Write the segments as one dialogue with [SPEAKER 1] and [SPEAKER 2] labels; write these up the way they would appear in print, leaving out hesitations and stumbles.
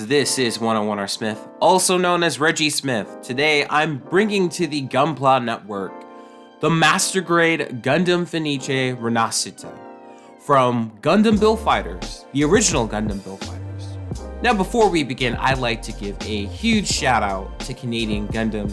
[SPEAKER 1] This is 101R Smith, also known as Reggie Smith. Today, I'm bringing to the Gunpla network the Master Grade Gundam Fenice Rinascita from Gundam Build Fighters, the original Gundam Build Fighters. Now, before we begin, I'd like to give a huge shout out to Canadian Gundam.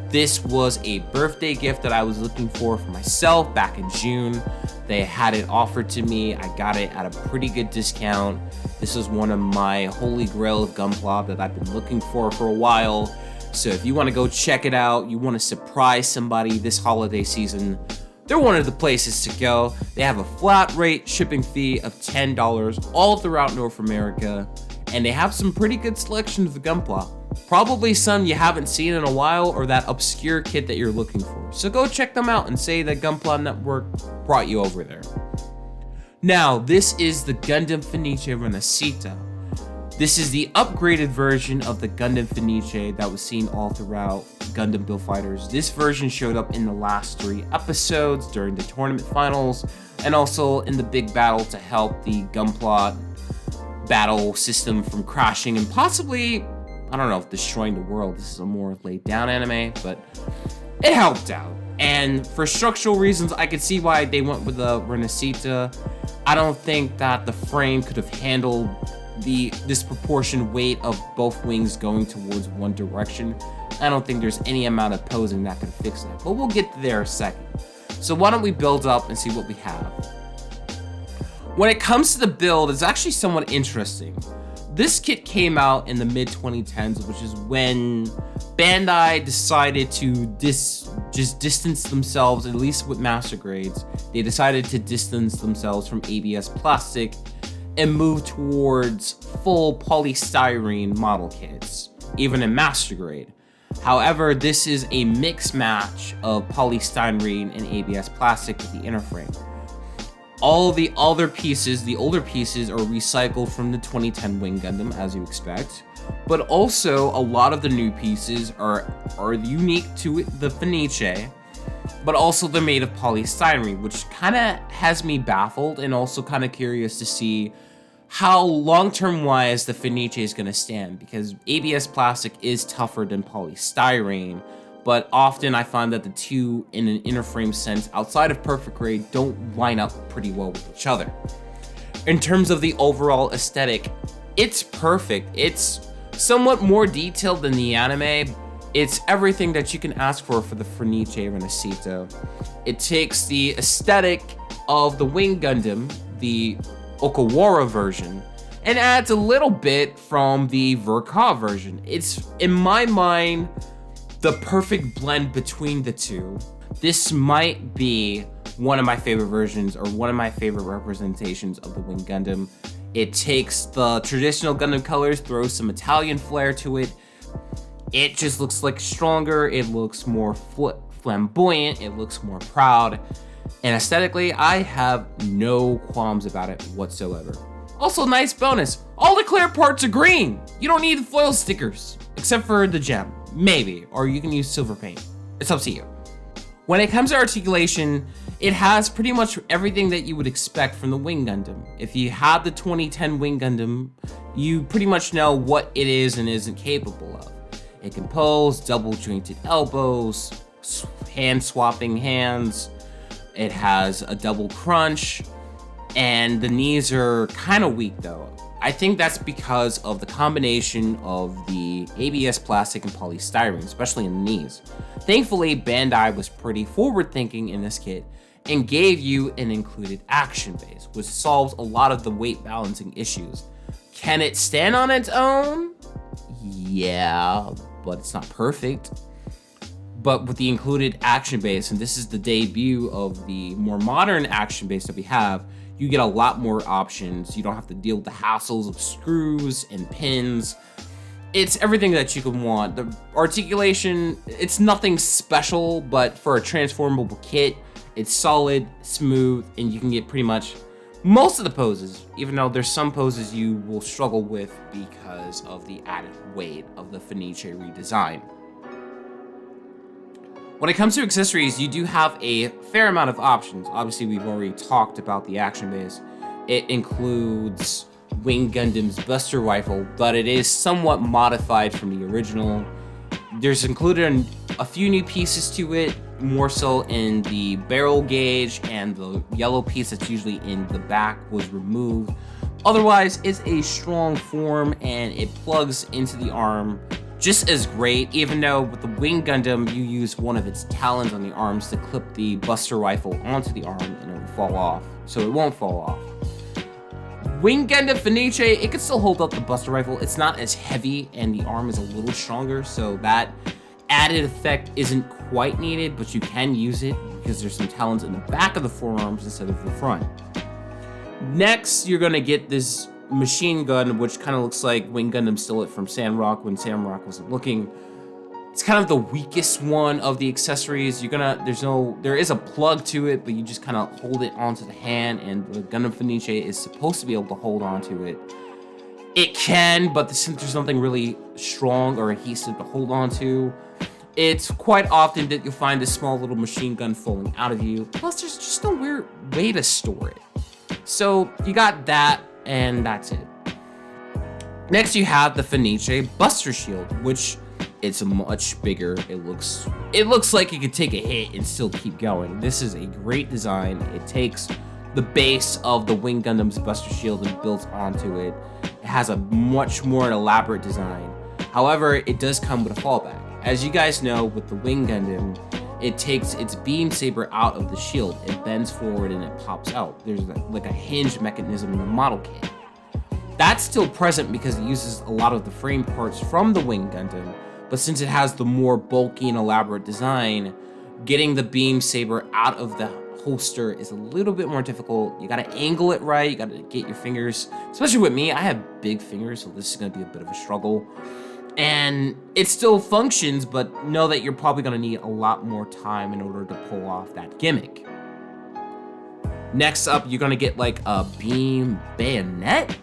[SPEAKER 1] This was a birthday gift that I was looking for myself back in June. They had it offered to me. I got it at a pretty good discount. This is one of my holy grail of Gunpla that I've been looking for a while. So if you want to go check it out, you want to surprise somebody this holiday season, they're one of the places to go. They have a flat rate shipping fee of $10 all throughout North America, and they have some pretty good selection of the Gunpla. Probably some you haven't seen in a while, or that obscure kit that you're looking for. So go check them out and say that Gunpla Network brought you over there. Now, this is the Gundam Fenice Rinascita. This is the upgraded version of the Gundam Fenice that was seen all throughout Gundam Build Fighters. This version showed up in the last 3 episodes during the tournament finals, and also in the big battle to help the Gunpla battle system from crashing and possibly, I don't know if destroying the world. This is a more laid down anime, but it helped out. And for structural reasons, I could see why they went with the Rinascita. I don't think that the frame could have handled the disproportionate weight of both wings going towards one direction. I don't think there's any amount of posing that could fix that, but we'll get there in a second. So why don't we build up and see what we have. When it comes to the build, it's actually somewhat interesting. This kit came out in the mid-2010s, which is when Bandai decided to just distance themselves, at least with master grades. They decided to distance themselves from ABS plastic and move towards full polystyrene model kits, even in master grade. However, this is a mix match of polystyrene and ABS plastic with the inner frame. All the other pieces, the older pieces, are recycled from the 2010 Wing Gundam, as you expect. But also, a lot of the new pieces are unique to the Fenice, but also they're made of polystyrene, which kind of has me baffled and also kind of curious to see how long-term wise the Fenice is going to stand, because ABS plastic is tougher than polystyrene. But often I find that the two, in an inner frame sense, outside of perfect grade, don't line up pretty well with each other. In terms of the overall aesthetic, it's perfect. It's somewhat more detailed than the anime. It's everything that you can ask for the Fenice Rinascita. It takes the aesthetic of the Wing Gundam, the Okawara version, and adds a little bit from the Verka version. It's, in my mind, the perfect blend between the two. This might be one of my favorite versions, or one of my favorite representations of the Wing Gundam. It takes the traditional Gundam colors, throws some Italian flair to it. It just looks like stronger, it looks more flamboyant, it looks more proud. And aesthetically, I have no qualms about it whatsoever. Also, nice bonus, all the clear parts are green. You don't need the foil stickers, except for the gem. Maybe, or you can use silver paint. It's up to you. When it comes to articulation, it has pretty much everything that you would expect from the Wing Gundam. If you have the 2010 Wing Gundam, you pretty much know what it is and isn't capable of. It can pose, double jointed elbows, hand swapping hands. It has a double crunch, and the knees are kind of weak though. I think that's because of the combination of the ABS plastic and polystyrene, especially in the knees. Thankfully, Bandai was pretty forward-thinking in this kit and gave you an included action base, which solves a lot of the weight balancing issues. Can it stand on its own? Yeah, but it's not perfect. But with the included action base, and this is the debut of the more modern action base that we have, you get a lot more options. You don't have to deal with the hassles of screws and pins. It's everything that you can want. The articulation, it's nothing special, but for a transformable kit, it's solid, smooth, and you can get pretty much most of the poses, even though there's some poses you will struggle with because of the added weight of the Fenice redesign. When it comes to accessories, you do have a fair amount of options. Obviously, we've already talked about the action base. It includes Wing Gundam's Buster Rifle, but it is somewhat modified from the original. There's included a few new pieces to it, more so in the barrel gauge, and the yellow piece that's usually in the back was removed. Otherwise, it's a strong form and it plugs into the arm just as great, even though with the Wing Gundam, you use one of its talons on the arms to clip the Buster Rifle onto the arm and it will fall off, so it won't fall off. Wing Gundam Fenice, it can still hold up the Buster Rifle. It's not as heavy and the arm is a little stronger, so that added effect isn't quite needed, but you can use it because there's some talons in the back of the forearms instead of the front. Next, you're gonna get this machine gun, which kind of looks like Wing Gundam stole it from Sandrock when Sandrock wasn't looking. It's kind of the weakest one of the accessories. There is a plug to it, but you just kind of hold it onto the hand, and the Gundam Fenice is supposed to be able to hold onto it. It can, but since there's nothing really strong or adhesive to hold onto, it's quite often that you'll find a small little machine gun falling out of you. Plus, there's just no weird way to store it. So you got that, and that's it. Next, you have the Fenice Buster Shield, which it's much bigger. It looks like it could take a hit and still keep going. This is a great design. It takes the base of the Wing Gundam's Buster Shield and builds onto it. It has a much more elaborate design. However, it does come with a fallback. As you guys know, with the Wing Gundam, it takes its beam saber out of the shield. It bends forward and it pops out. There's like a hinge mechanism in the model kit. That's still present because it uses a lot of the frame parts from the Wing Gundam, but since it has the more bulky and elaborate design, getting the beam saber out of the holster is a little bit more difficult. You gotta angle it right, you gotta get your fingers, especially with me, I have big fingers, so this is gonna be a bit of a struggle. And it still functions, but know that you're probably gonna need a lot more time in order to pull off that gimmick. Next up, you're gonna get like a beam bayonet.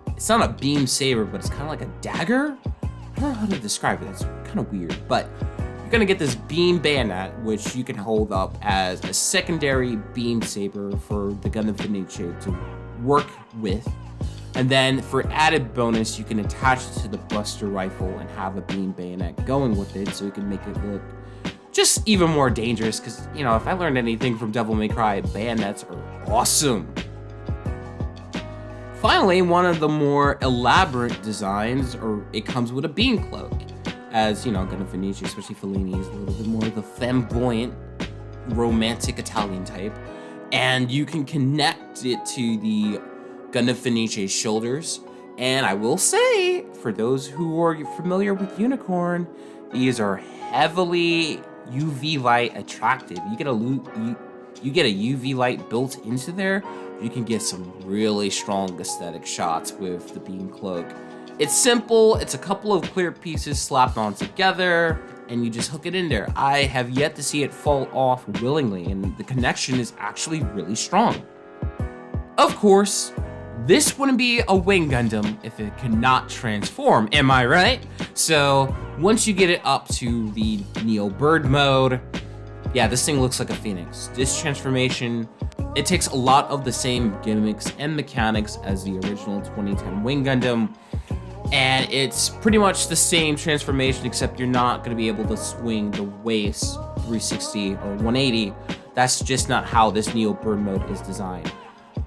[SPEAKER 1] It's not a beam saber, but it's kind of like a dagger. I don't know how to describe it, that's kind of weird, but you're gonna get this beam bayonet, which you can hold up as a secondary beam saber for the Gundam Fenice to work with. And then for added bonus, you can attach it to the Buster Rifle and have a beam bayonet going with it, so you can make it look just even more dangerous, because, you know, if I learned anything from Devil May Cry, bayonets are awesome. Finally, one of the more elaborate designs, it comes with a beam cloak. As, you know, Gundam Fenice, especially Fellini, is a little bit more of the flamboyant, romantic Italian type. And you can connect it to the Gundam Fenice's shoulders. And I will say, for those who are familiar with Unicorn, these are heavily UV light attractive. You get a UV light built into there, you can get some really strong aesthetic shots with the beam cloak. It's simple, it's a couple of clear pieces slapped on together, and you just hook it in there. I have yet to see it fall off willingly, and the connection is actually really strong. Of course, this wouldn't be a Wing Gundam if it could not transform, am I right? So once you get it up to the Neo Bird mode, yeah, this thing looks like a phoenix. This transformation, it takes a lot of the same gimmicks and mechanics as the original 2010 Wing Gundam, and it's pretty much the same transformation, except you're not going to be able to swing the waist 360 or 180. That's just not how this Neo Bird mode is designed.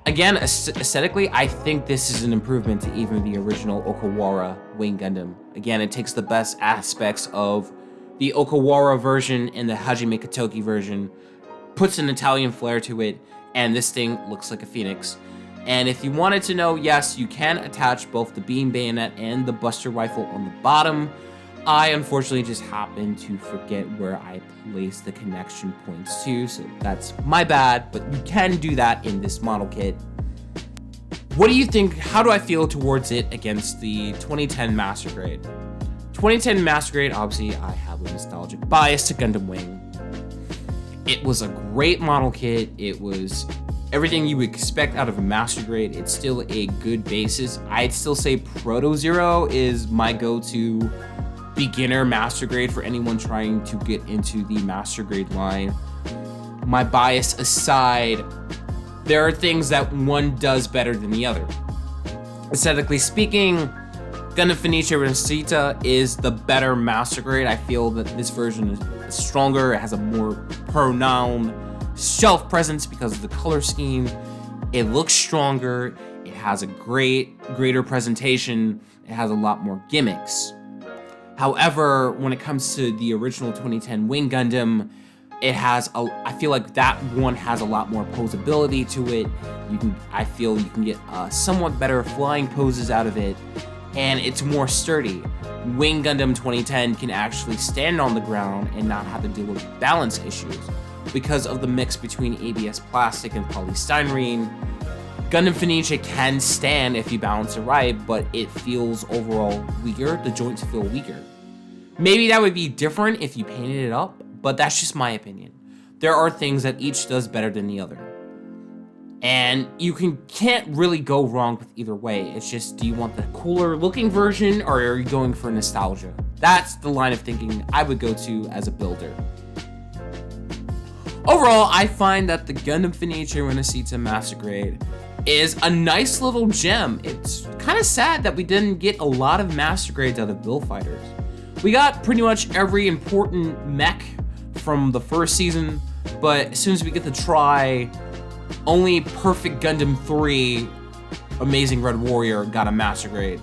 [SPEAKER 1] Again, aesthetically, I think this is an improvement to even the original Okawara Wing Gundam. Again, it takes the best aspects of the Okawara version and the Hajime Katoki version, puts an Italian flair to it, and this thing looks like a phoenix. And if you wanted to know, yes, you can attach both the beam bayonet and the Buster Rifle on the bottom. I unfortunately just happened to forget where I placed the connection points to, so that's my bad, but you can do that in this model kit. What do you think? How do I feel towards it against the 2010 Master Grade? 2010 Master Grade, obviously, I have a nostalgic bias to Gundam Wing. It was a great model kit. It was everything you would expect out of a Master Grade. It's still a good basis. I'd still say Proto Zero is my go-to beginner Master Grade for anyone trying to get into the Master Grade line. My bias aside, there are things that one does better than the other. Aesthetically speaking, Gundam Fenice Rinascita is the better master grade. I feel that this version is stronger. It has a more pronounced shelf presence because of the color scheme. It looks stronger. It has a greater presentation. It has a lot more gimmicks. However, when it comes to the original 2010 Wing Gundam, I feel like that one has a lot more posability to it. I feel you can get somewhat better flying poses out of it, and it's more sturdy. Wing Gundam 2010 can actually stand on the ground and not have to deal with balance issues because of the mix between ABS plastic and polystyrene. Gundam Fenice can stand if you balance it right, but it feels overall weaker. The joints feel weaker. Maybe that would be different if you painted it up, but that's just my opinion. There are things that each does better than the other. And you can't really go wrong with either way. It's just, do you want the cooler looking version or are you going for nostalgia? That's the line of thinking I would go to as a builder. Overall, I find that the Gundam Fenice Rinascita Master Grade is a nice little gem. It's kind of sad that we didn't get a lot of Master Grades out of Build Fighters. We got pretty much every important mech from the first season, but as soon as we get to try, only Perfect Gundam 3 Amazing Red Warrior got a Master Grade.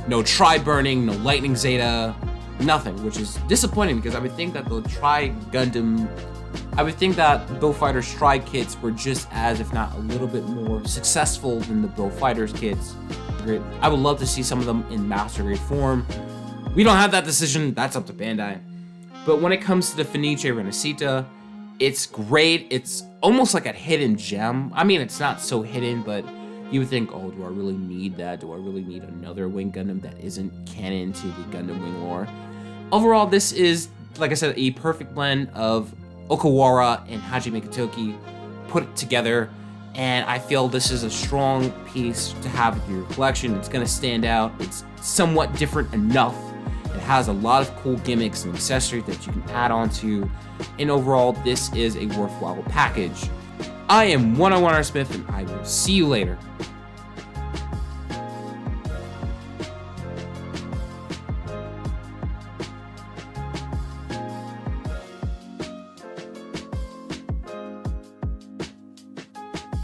[SPEAKER 1] No Tri-Burning, no Lightning Zeta, nothing, which is disappointing because I would think that Build Fighters Tri kits were just as, if not a little bit more successful than the Build Fighters kits. I would love to see some of them in Master Grade form. We don't have that decision, that's up to Bandai. But when it comes to the Fenice Rinascita, it's great. It's almost like a hidden gem. I mean, it's not so hidden, but you would think, oh, do I really need that? Do I really need another Wing Gundam that isn't canon to the Gundam Wing lore? Overall, this is, like I said, a perfect blend of Okawara and Hajime Katoki put together, and I feel this is a strong piece to have in your collection. It's going to stand out. It's somewhat different enough. It has a lot of cool gimmicks and accessories that you can add on to, and overall, this is a worthwhile package. I am 101R Smith, and I will see you later.